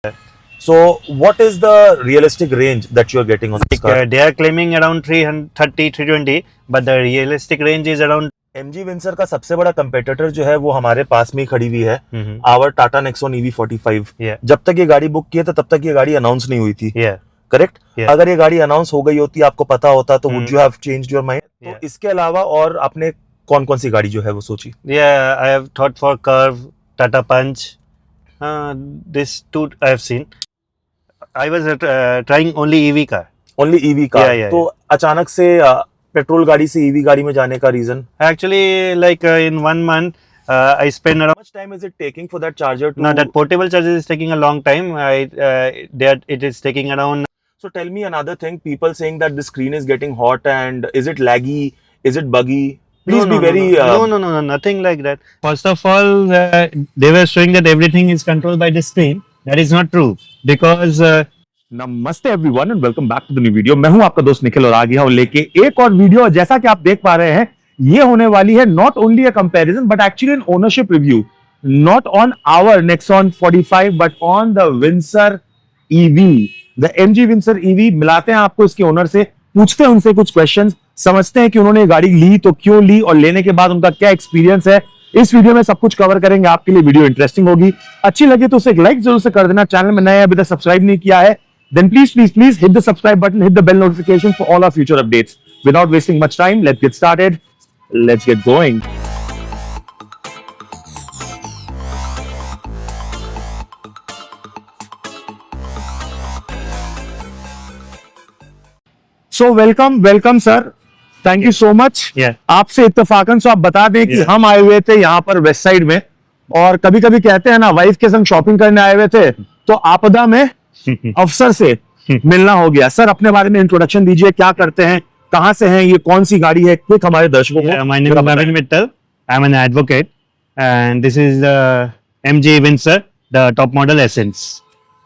So, what is the realistic range that you are getting on this car? They are claiming around 330, 320, but the realistic range is around. MG Windsor का सबसे बड़ा competitor जो है वो हमारे पास में ही खड़ी हुई है, our Tata Nexon EV45। Yeah. जब तक ये गाड़ी बुक की है तो तब तक ये गाड़ी अनाउंस नहीं हुई थी, Yeah. करेक्ट? Yeah. अगर ये गाड़ी अनाउंस हो गई होती, आपको पता होता, तो would you have changed your mind? तो Yeah. इसके अलावा और आपने कौन कौन सी गाड़ी जो है वो सोची? Yeah, I have thought for Curve, Tata Punch. This two I have seen. I was trying only EV car. Only EV car. Yeah, yeah, तो अचानक से पेट्रोल गाड़ी से ईवी गाड़ी में जाने का reason? Actually, like in 1 month, I spend around. How much time is it taking for that charger to? No, that portable charger is taking a long time. It is taking around. So tell me another thing. People saying that the screen is getting hot, and is it laggy? Is it buggy? Please be very. No, nothing like that. First of all, they were showing that everything is controlled by the screen. That is not true because. नमस्ते everyone and welcome back to the new video. मैं हूं आपका दोस्त निखिल और आ गया हूं लेके एक और वीडियो। जैसा कि आप देख पा रहे हैं, ये होने वाली है not only a comparison but actually an ownership review, not on our Nexon 45 but on the Windsor EV, the MG Windsor EV. मिलाते हैं आपको इसके ओनर से, पूछते हैं उनसे कुछ क्वेश्चंस, समझते हैं कि उन्होंने गाड़ी ली तो क्यों ली और लेने के बाद उनका क्या एक्सपीरियंस है। इस वीडियो में सब कुछ कवर करेंगे, आपके लिए वीडियो इंटरेस्टिंग होगी। अच्छी लगी तो उसे एक लाइक जरूर से कर देना। चैनल में नए हैं, अभी तक सब्सक्राइब नहीं किया है, then please hit the subscribe button, hit the bell notification for all our future updates. Without wasting much time, let's get started. Let's get going. So welcome sir. Thank you so much. Yeah. आपसे इत्तेफाकन आप बता दें कि हम आए हुए थे यहाँ पर वेस्ट साइड में, और कभी कभी कहते हैं ना, वाइफ के संग शॉपिंग करने आए हुए थे तो आपदा में अफसर से मिलना हो गया। सर, अपने बारे में इंट्रोडक्शन दीजिए, क्या करते हैं, कहां से हैं, ये कौन सी गाड़ी है, क्विक हमारे दर्शकों को। My name is Navin Mittal. I'm an advocate, and this is the MG Windsor, the top model Essence.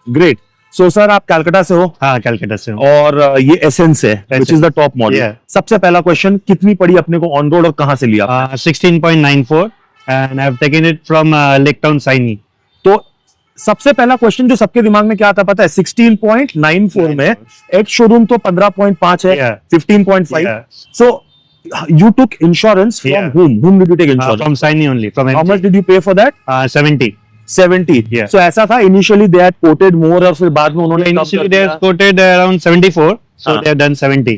Great. So sir, आप कलकत्ता से हो? हाँ, कलकत्ता से हूँ। और ये एसेंस है, which is the top model. Yeah. सबसे पहला क्वेश्चन, कितनी पड़ी अपने को ऑन रोड और कहां से लिया? 16.94, and I've taken it from Lake Town, Saini. तो सबसे पहला क्वेश्चन जो सबके दिमाग में क्या आता पता है? 16.94 में एक शोरूम तो 15.5 है, Yeah. 15.5। Yeah. So you took insurance from Yeah. whom did you take insurance? From Saini only, from How MG. much did you pay for that? 70. 70। Yeah. So ऐसा था, initially they had quoted more और फिर बाद में उन्होंने कम Initially कर they दिया। have quoted around 74, so हाँ. they have done 70.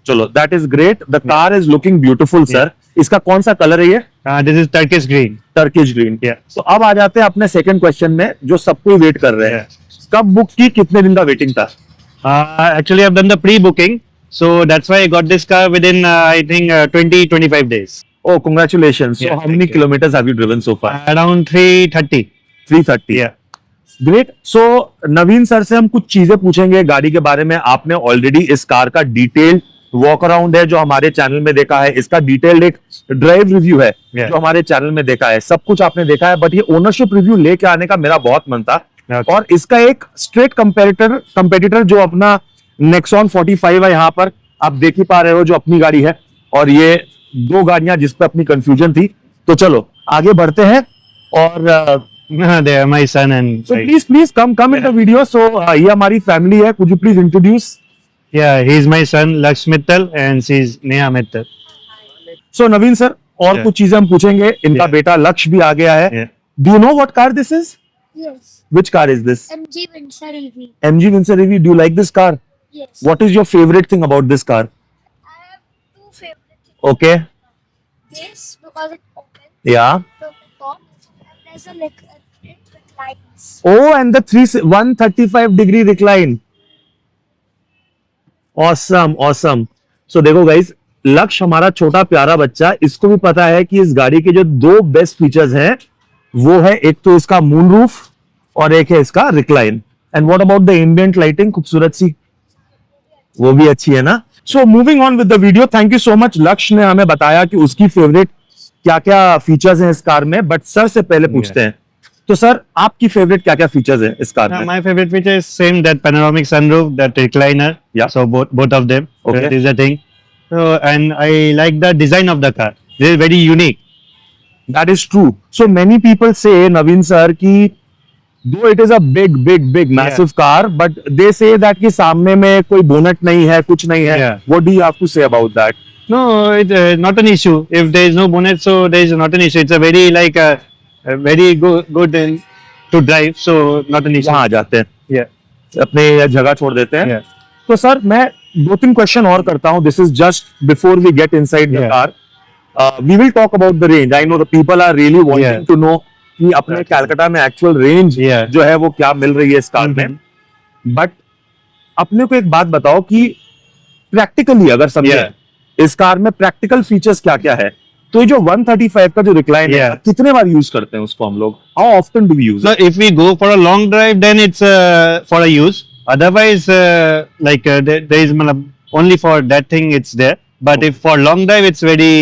चलो, that is great. The car is looking beautiful, sir. इसका कौन सा कलर है ये? This is Turkish green. Turkish green. Yeah. तो अब आ जाते हैं अपने सेकंड क्वेश्चन में, जो सबको वेट कर रहे हैं। कब बुक की, कितने दिन का वेटिंग था? Actually, I've done the pre-booking, so that's why I got this car within, I think, 20-25 days. Oh, congratulations. So Yeah, how thank many you. kilometers have you driven so far? Around 330. 330। Yeah. Great. So Naveen sir से हम कुछ चीजें पूछेंगे गाड़ी के बारे में। आपने ऑलरेडी इस कार का डिटेल वॉक अराउंड है जो हमारे चैनल में देखा है, इसका डिटेल्ड एक ड्राइव रिव्यू है Yeah. जो हमारे चैनल में देखा है, सब कुछ आपने देखा है। बट ये ओनरशिप रिव्यू लेके आने का मेरा बहुत मन था। Okay. और इसका एक स्ट्रेट कंपेटिटर जो अपना नेक्सॉन 45 है, यहाँ पर आप देख ही पा रहे हो, जो अपनी गाड़ी है, और ये दो गाड़ियां जिस पे अपनी कंफ्यूजन थी। तो चलो आगे बढ़ते हैं। और They are my son and so please come in the video. So ये हमारी फैमिली है, could you please introduce? yeah, he's my son Laksh Mittal and she's Neha Mittal. So Naveen sir, और Yeah. कुछ चीजें हम पूछेंगे। इनका Yeah. बेटा लक्ष्य भी आ गया है। Yeah. Do you know what car this is? Yes, Which car is this? MG Windsor EV. MG Windsor EV. Do you like this car? Yes. What is your favorite thing about this car? I have two favorite things. Okay. This because it opens Yeah. from the top and there's a it reclines. Oh, and the 135-degree recline. Awesome. So देखो guys, लक्ष्य हमारा छोटा प्यारा बच्चा, इसको भी पता है कि इस गाड़ी के जो दो बेस्ट फीचर्स हैं वो है, एक तो इसका मून रूफ और एक है इसका recline. And what about the ambient lighting, खूबसूरत सी, वो भी अच्छी है ना। So moving on with the video. Thank you so much. लक्ष्य ने हमें बताया कि उसकी फेवरेट क्या क्या फीचर्स हैं इस कार में, बट सर से पहले पूछते हैं, तो सर आपकी फेवरेट क्या क्या फीचर्स हैं इस कार में? My favorite feature is same, that panoramic sunroof, that recliner. Yeah. So both of them. Okay. That is the thing. So and I like the design of the car. It is very unique. That is true. So many people say, Naveen sir, कि Though it is a big massive car, but they say that कि सामने में कोई bonnet नहीं है, कुछ नहीं है. Yeah. What do you have to say about that? No, it's not an issue. If there is no bonnet, so there is not an issue. It's a very like a very good to drive, so not an issue. यहाँ आ जाते हैं, Yeah. अपने जगह छोड़ देते हैं. Yeah. तो sir मैं 2-3 क्वेश्चन और करता हूँ. This is just before we get inside the Yeah. car. We will talk about the range. I know the people are really wanting Yeah. to know कि अपने कैलकाटा में एक्चुअल रेंज Yeah. जो है वो क्या मिल रही है इस कार में. बट अपने को एक बात बताओ कि प्रैक्टिकली अगर समझे Yeah. इस कार में प्रैक्टिकल फीचर्स क्या क्या है. तो ये जो 135 का जो रिक्लाइन है, Yeah. कितने बार यूज करते हैं उसको हम लोग? How often do we use? So if we go for a long drive, then it's for a use. Otherwise, there is only for that thing it's there. But if for long drive, it's very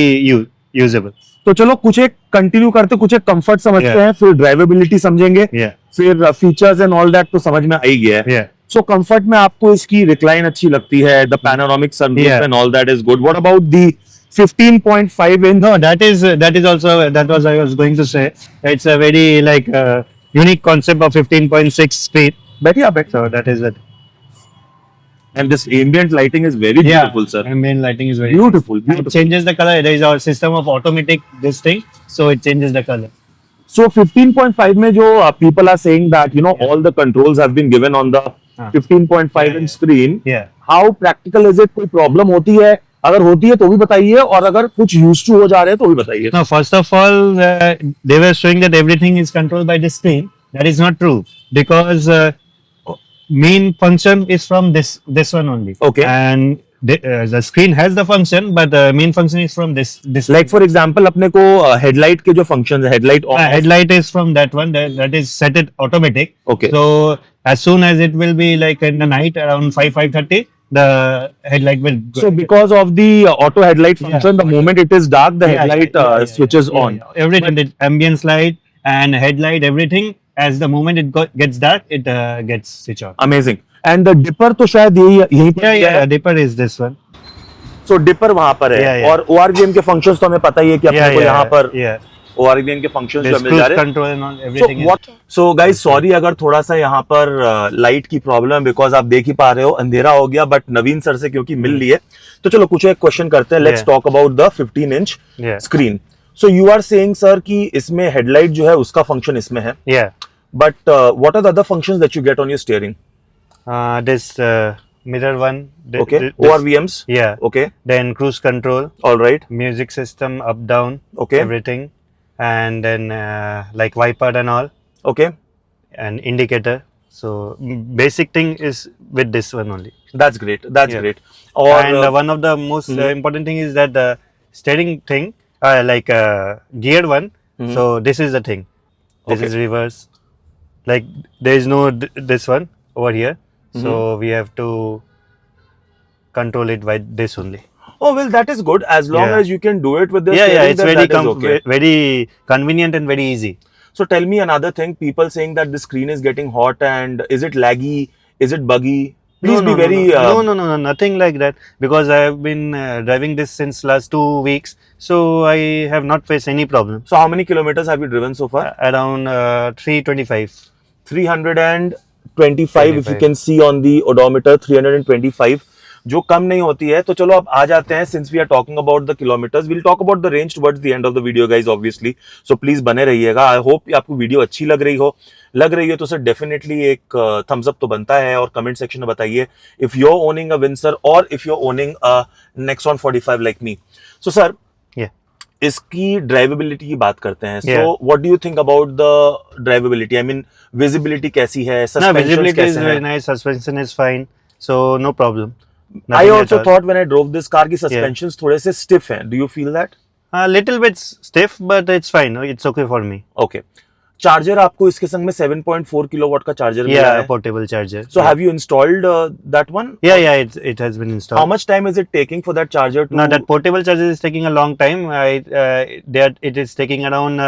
usable. तो चलो कुछ एक continue करते, कुछ एक comfort समझते Yeah. हैं, फिर ड्राइवेबिलिटी समझेंगे, Yeah. फिर फीचर्स एंड ऑल दैट तो समझ में आ ही गया है. Yeah. सो कंफर्ट में आपको इसकी रिक्लाइन अच्छी लगती है, the panoramic sunroof Yeah. And all that is good. What about the 15.5 inch? No, that is also that was I was going to say. It's a very unique concept of 15.6 speed. बैठिए आप. So that is it. And this ambient lighting is very beautiful, sir. Ambient lighting is very Beautiful, It beautiful. changes the color. There is our system of automatic this thing, so it changes the color. So 15.5 में जो people are saying that all the controls have been given on the 15.5 inch screen. Yeah. How practical is it? कोई problem होती है? अगर होती है तो भी बताइए, और अगर कुछ यूज टू हो जा रहे हैं तो भी बताइए. Now, first of all, they were showing that everything is controlled by the screen. That is not true because main function is from this one only. Okay. And the screen has the function, but the main function is from this. Like for example अपने को headlight के जो function है, headlight on, Headlight is from that one. That is set it automatic. Okay. So as soon as it will be like in the night around 5:30, the headlight will. so because of the auto headlight Yeah. function, the moment it is dark, the headlight switches Yeah, on. yeah. Everything, the ambience light and headlight, everything. As the moment it gets dark, it gets switched on. Amazing. And the dipper तो शायद यहीं पर Yeah, दिया yeah. है. Dipper is this one. So dipper वहां पर है. Yeah, yeah. और ORVM के फंक्शंस तो हमें पता ही है कि अपने को यहाँ पर Yeah. ORVM के फंक्शंस जो There's मिल जा cruise रहे हैं. control and all So everything. what? So guys, sorry अगर थोड़ा सा यहाँ पर लाइट की प्रॉब्लम, बिकॉज आप देख ही पा रहे हो अंधेरा हो गया, बट नवीन सर से क्योंकि मिल लिए, तो चलो कुछ एक क्वेश्चन करते हैं. Let's Yeah. Talk about the 15 inch Yeah. Screen. So you are saying sir कि इसमें हेडलाइट जो है उसका फंक्शन इसमें है, Yeah. But what are the other functions that you get on your steering? This mirror one. Okay, This, ORVMs. Yeah. Okay, Then cruise control, all right. music system, up down. Okay. Everything, and then like wiper and all, Okay, and indicator. So basic thing is with this one only. that's great. That's Yeah. great. और And one of the most important thing is that the steering thing, geared one. So this is the thing. This Okay. is reverse. Like there is no this one over here. So we have to control it by this only. oh well, that is good as long Yeah. as you can do it with the Yeah, steering, it's then very that is okay. very convenient and very easy. So tell me another thing. People saying that the screen is getting hot, and is it laggy? Is it buggy? Please no, be no, very. no, nothing like that. Because I have been driving this since last 2 weeks, so I have not faced any problem. So how many kilometers have you driven so far? Around 325. 325. If you can see on the odometer, 325. जो कम नहीं होती है. तो चलो अब आ जाते हैं. Since we are talking about the kilometers, we'll talk about the range towards the end of the video, guys, obviously. So please बने रहिएगा. I hope आपको वीडियो अच्छी लग रही हो तो सर डेफिनेटली एक थम्स अप तो बनता है, और कमेंट सेक्शन में बताइए if you're owning a Windsor or if you're owning a Nexon 45 like me. So sir, Yeah. इसकी ड्राइवेबिलिटी की बात करते हैं. Yeah. So what do you think about the drivability? I mean, visibility कैसी है? No, Suspensions visibility is कैसे very हैं? nice. Suspension is fine, so no problem. I Nothing at also all. thought when I drove this car की suspensions थोड़े से stiff हैं. Do you feel that? A little bit stiff, but it's fine. It's okay for me. Okay. Charger आपको इसके संग में 7.4 kilowatt का charger मिला Yeah, है. portable charger. So have you installed that one? Yeah, it has been installed. How much time is it taking for that charger to? No, that portable charger is taking a long time. It is taking around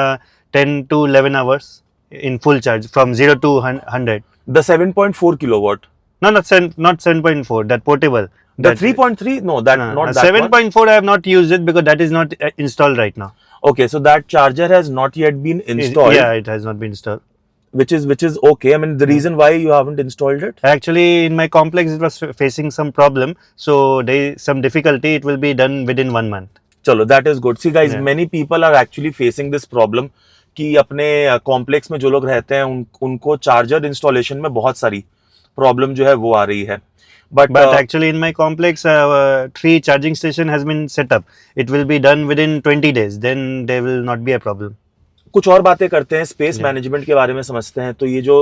10 to 11 hours in full charge from 0 to 100. The 7.4 kilowatt. No, not 7.4. That portable. The 3.3? No, that No, not that one. 7.4 I have not used it because that is not installed right now. Okay, so that charger has not yet been installed. Yeah, it has not been installed. which is okay. I mean, the reason why you haven't installed it? Actually, in my complex, it was facing some problem. So there is some difficulty. It will be done within 1 month. चलो, that is good. See guys, Yeah. many people are actually facing this problem कि अपने complex में जो लोग रहते हैं उनको charger installation में बहुत सारी प्रॉब्लम जो है वो आ रही है. But Actually, in my complex, 3 charging station has been set up. It will be done within 20 days. Then there will not be a problem. कुछ और बातें करते हैं, स्पेस मैनेजमेंट के बारे में समझते हैं. तो ये जो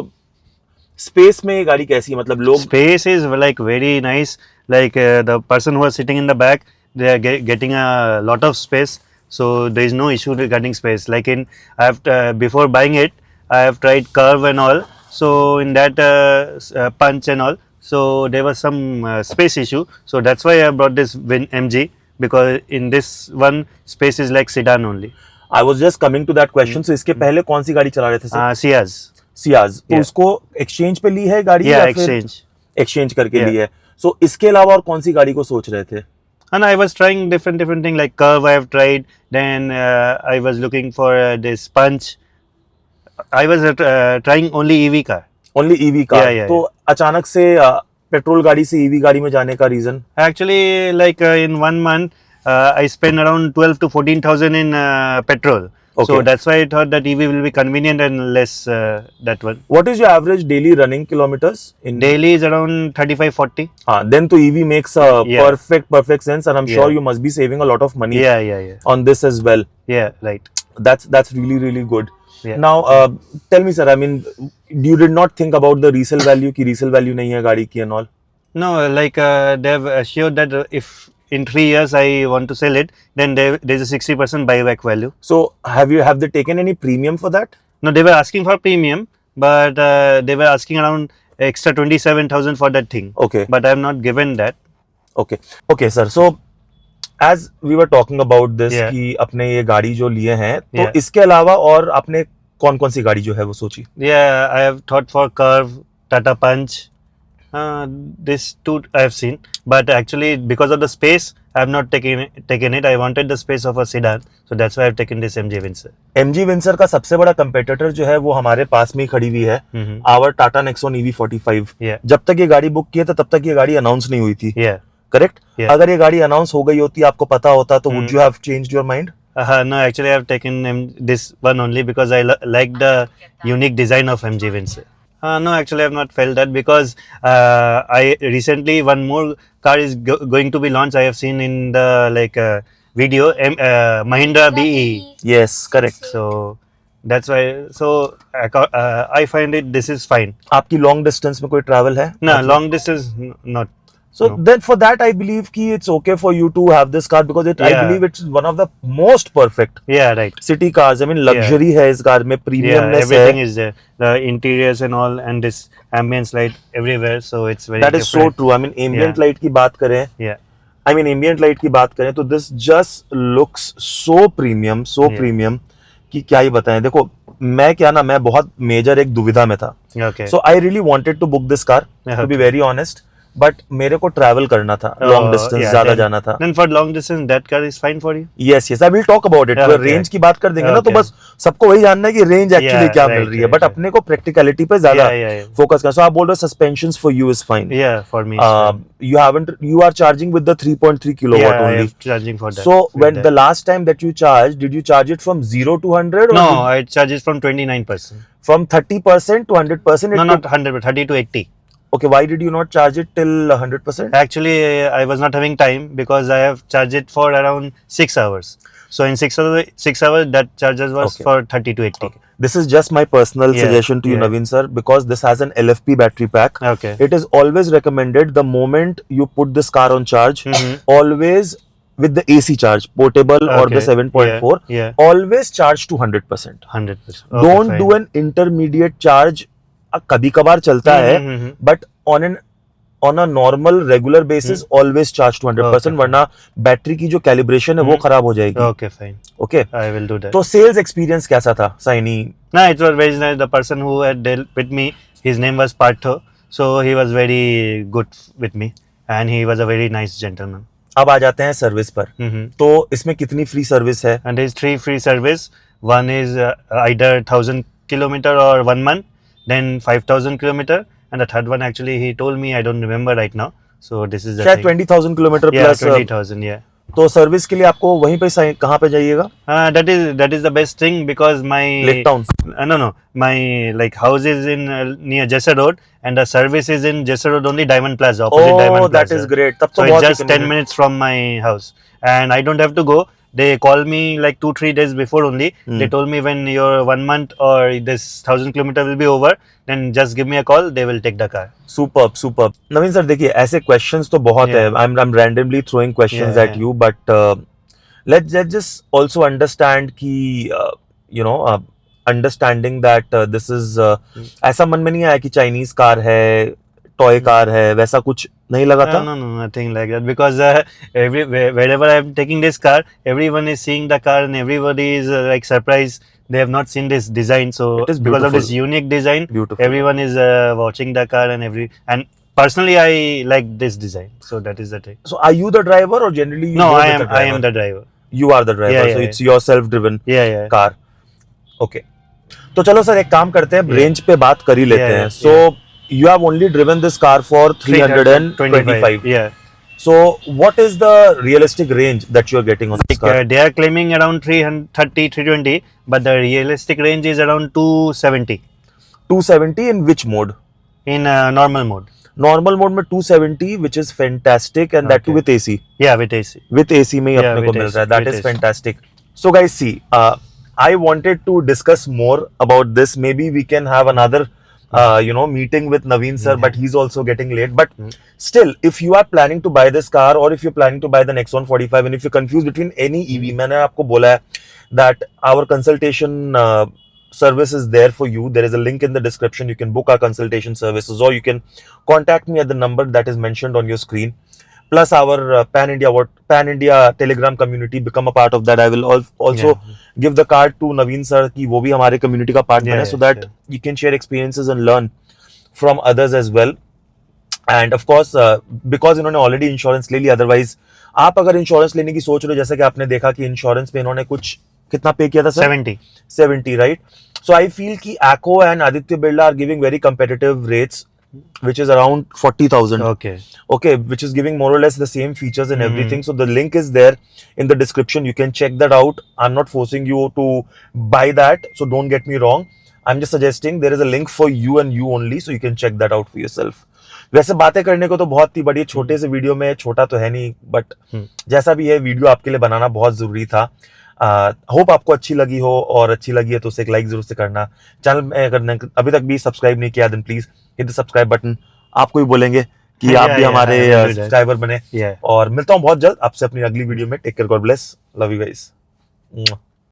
स्पेस में ये गाड़ी कैसी है, मतलब लोग Space is like very nice. Like the person who is sitting in the back, they are getting a lot of space. So there is no issue regarding space. Like I have before buying it, I have tried Curve and all. So in that Punch and all, so there was some space issue. So that's why I brought this MG, because in this one space is like sedan only. I was just coming to that question. So इसके पहले कौन सी गाड़ी चला रहे थे sir? Ciaz. Ciaz. तो Yeah. उसको एक्सचेंज पे ली है गाड़ी Yeah, या फिर exchange. एक्सचेंज करके Yeah. ली है? सो इसके अलावा और कौन सी गाड़ी को सोच रहे थे? And I was trying different thing like Curve. I have tried. Then I was looking for this Punch. I was trying only EV car. Only EV car. Yeah, तो अचानक से पेट्रोल गाड़ी से ईवी गाड़ी में जाने का reason? Actually, like in 1 month, I spend around 12 to 14,000 in petrol. Okay. So that's why I thought that EV will be convenient and less that one. What is your average daily running kilometres in? Daily is around 35-40. हाँ, then तो EV makes Yeah. perfect sense, and I'm sure Yeah. you must be saving a lot of money Yeah. on this as well. Yeah, right. That's really good. Yeah. Now tell me sir, I mean, you did not think about the resale value कि resale value नहीं है गाड़ी की and all? No, like they've assured that if in 3 years I want to sell it, then there's a 60% buyback value. So have they taken any premium for that? No, they were asking for premium, but they were asking around extra 27,000 for that thing. Okay. But I have not given that. Okay sir, so as we were talking about this Yeah. कि अपने ये गाड़ी जो लिए हैं, तो Yeah. इसके अलावा और आपने कौन कौन सी गाड़ी जो है वो सोची? Yeah, I have thought for Curve, Tata Punch. These two I have seen, but actually because of the space, I have not taken it. I wanted the space of a sedan, so that's why I have taken this MG Windsor. MG Windsor का सबसे बड़ा competitor जो है वो हमारे पास में ही खड़ी हुई है, Mm-hmm. Our Tata Nexon EV45. Yeah, जब तक ये गाड़ी बुक की है तो तब तक ये गाड़ी अनाउंस नहीं हुई थी, yeah. करेक्ट? Yeah. अगर ये गाड़ी अनाउंस हो गई होती, आपको पता होता, तो would you have changed your mind? No, actually I have taken this one only because I like the unique design of MG Windsor. No, actually I have not felt that because I recently one more car is going to be launched. I have seen in the video Mahindra BE. Yes, correct. So that's why. So I find this is fine. आपकी long distance में कोई travel है? No, long distance not. So No. then for that I believe कि it's okay for you to have this car because I Yeah. believe it's one of the most perfect Yeah, right. city cars. I mean, luxury है इस car में, Yeah, premiumness everything है. is there. The interiors and all, and this ambience light everywhere. So it's very. That is so different. true. I mean, ambient Yeah. light की बात करें, Yeah. I mean ambient light की बात करें तो this just looks so premium, so Yeah. premium कि क्या ही बताएं. देखो, मैं बहुत मेजर एक दुविधा में था. Okay. So I really wanted to book this car, to be very honest. But मेरे को ट्रैवल करना था, लॉन्ग डिस्टेंस yeah, ज्यादा then- जाना था. Then for long distance, that car is fine for you. Yes I will talk about it. Yeah, okay. Range की बात कर देंगे ना, तो Okay. बस सबको वही जानना है कि रेंज एक्चुअली Yeah, क्या right, मिल रही है, right, बट right. अपने को प्रैक्टिकलिटी पे ज्यादा Yeah. फोकस करना. सो आप बोल रहे हो suspensions for you is fine. Yeah, for me. it's fine. You are charging with the 3.3 kilowatt Yeah, I only. have charging for that. So with when that. the last time that you charged, did you charge it from 0 to 100 or No, I charge it from 29%. from 30% to 100%? No, not 100, but 30 to 80. Okay, why did you not charge it till 100%? Actually, I was not having time because I have charged it for around 6 hours. So in 6 hours, that charges was Okay. for 30 to 80. This is just my personal Yeah, suggestion to you, yeah. Naveen sir, because this has an LFP battery pack. Okay. It is always recommended the moment you put this car on charge, Mhm. always with the AC charge, portable or the Okay. 7.4, Yeah. always charge to 100%. 100%. Don't do an intermediate charge. कभी कभार चलता है, but on a normal regular basis always charge to 100%, Okay, वरना battery की जो calibration है वो खराब हो जाएगी. Okay, fine. Okay. I will do that. तो सेल्स एक्सपीरियंस कैसा था Saini? No, it was very nice. The person who had dealt with me, his name was Partho. So he was very good with me, and he was a very nice gentleman. अब आ जाते हैं service पर. तो इसमें कितनी free service है? And there is 3 free service. One is either 1,000 kilometer or 1 month. then 5,000 kilometer, and the third one actually he told me, I don't remember right now. So this is the शायद thing. 20,000 kilometre Yeah, plus 20,000. Yeah. तो service के लिए आपको वहीं पे कहाँ पे जाइएगा? That is the best thing because my lake town. no, my like house is in near Jessar Road, and the service is in Jessar Road only, Diamond Plaza, opposite Oh, Diamond that Plaza. is great. तब So तो it's बहुत ही just 10 convenient. minutes from my house, and I don't have to go. They call me like 2-3 days before only. They told me when your 1 month or this 1,000 kilometer will be over, then just give me a call. They will take the car. Superb superb. Naveen sir देखिए ऐसे questions तो बहुत है. Yeah. I'm randomly throwing questions Yeah, at yeah. you, but let's just also understand कि you know understanding that this is ऐसा मन में नहीं आया कि चाइनीज कार है, टॉय कार है, वैसा कुछ नहीं लगा था? No, nothing like that. Because wherever I'm taking this car, everyone is seeing the car and everybody is like surprised. They have not seen this design. So It is because of this beautiful. unique design, Beautiful. everyone is watching the car and personally I like this design. So that is the thing. So are you the driver or generally you No, go I with am the driver? the driver. You are the driver. Yeah, So yeah, it's your self driven Yeah. Car. Okay. तो चलो sir एक काम करते हैं, Yeah. Range पे बात कर ही लेते Yeah, हैं. yeah, so you have only driven this car for 325. Yeah. So what is the realistic range that you are getting on this car? They are claiming around 330, 320, but the realistic range is around 270 270 in which mode? in normal mode. Normal mode में 270 which is fantastic and that too Okay. with AC. Yeah, with AC. With AC में ही Yeah, अपने को with mill AC, रहा है. That with is AC. fantastic. So guys see, I wanted to discuss more about this. Maybe we can have another meeting with Naveen sir, but he's also getting late. But still, if you are planning to buy this car or if you're planning to buy the Nexon 45 and if you're confused between any EV, मैंने आपको बोला है that our consultation service is there for you. There is a link in the description. You can book our consultation services or you can contact me at the number that is mentioned on your screen. Plus our Pan India Telegram community, become a part of that. I will also give the card to Naveen sir कि वो भी हमारे community का part बने, so that you can share experiences and learn from others as well. And of course because इन्होंने already insurance ले लिया, otherwise आप अगर insurance लेने की सोच रहे हो, जैसा कि आपने देखा कि insurance पे इन्होंने कुछ कितना पे किया था sir? 70, right? So I feel कि ACO and Aditya Birla are giving very competitive rates, which is around 40,000. Okay, which is giving more or less the same features and everything. So the link is there in the description. You can check that out. I'm not forcing you to buy that, so don't get me wrong. I'm just suggesting there is a link for you and you only, so you can check that out for yourself. वैसे बातें करने को तो बहुत थी, बड़ी छोटे से वीडियो में, छोटा तो है नहीं, बट जैसा भी है वीडियो आपके लिए बनाना बहुत जरूरी था. होप आपको अच्छी लगी हो, और अच्छी लगी है तो उसे एक लाइक जरूर से करना. चैनल में अगर अभी तक भी सब्सक्राइब नहीं किया, then please hit the subscribe button. आपको भी बोलेंगे कि आप भी हमारे सब्सक्राइबर बने. और मिलता हूँ बहुत जल्द आपसे अपनी अगली वीडियो में. Take care, God bless, love you guys.